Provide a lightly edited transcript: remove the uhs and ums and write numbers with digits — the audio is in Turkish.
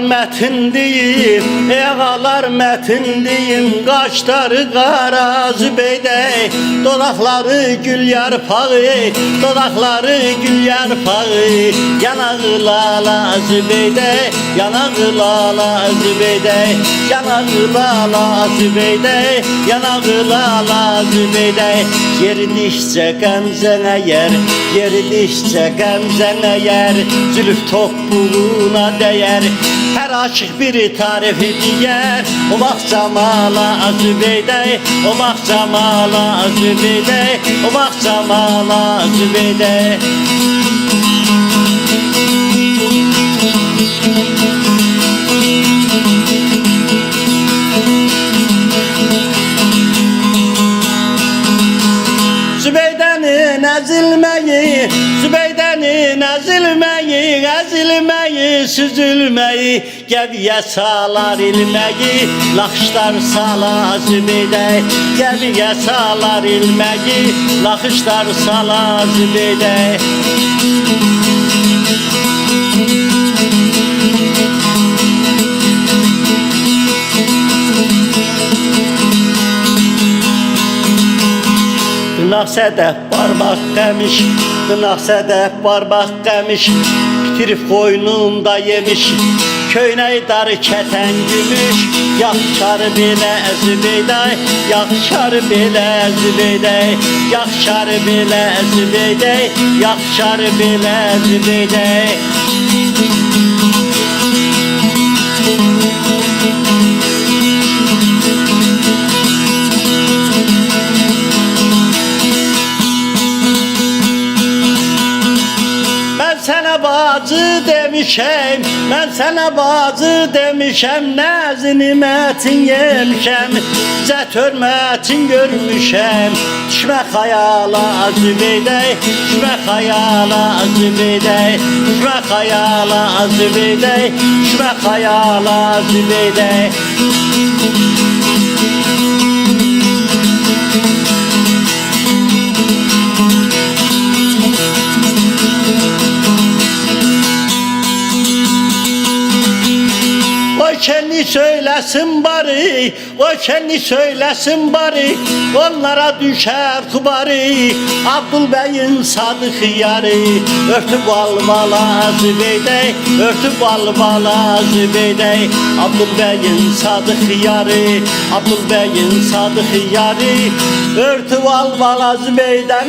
metindiyim, ağalar metindiyim. Kaşları kara Zübeyde, dodakları gül yarpağı, dodakları gül yarpağı. Yanağı lala Zübeyde, yanağı lala Zübeyde, yanağı lala Zübeyde, yanağı lala Zübeyde. Yeridişçe gamzene yer, yeridişçe gamzene yer. Zülüf topuğuna değer, her aşık bir tarifi diyer. O bak camala Zübeyde, o bak camala Zübeyde, o bak camala Zübeyde. Zübeyde'nin ezilmeyi, Zübeyde'nin ezilmeyi, ezilmeyi, süzülmeyi, geviye salar ilmeği, lakışlar sala Zübeyde, geviye salar ilmeği, lakışlar sala Zübeyde. Tırnak sedef parmak demiş, tırnak sedef parmak demiş. Bitirip koynumda yemiş, köyneyi darı keten gümüş. Yakşar bile Zübeyde, yakşar bile Zübeyde, yakşar bile Zübeyde, yakşar bile Zübeyde. Sana bacı demişem, ben sana bacı demişem. Nezini metin yemişem, zət hörmətin görmüşem. Düşme hayala Zübeyde, düşme hayala Zübeyde, düşme hayala Zübeyde, düşme hayala Zübeyde. O kendi söylesin bari, o kendi söylesin bari. Onlara düşer kubarı, Abdülbey'in sadık yarı. Örtüp al bala Zübeyde, örtüp al bala Zübeyde. Abdülbey'in sadık yarı, Abdülbey'in sadık yarı. Örtüp al bala Zübeyde.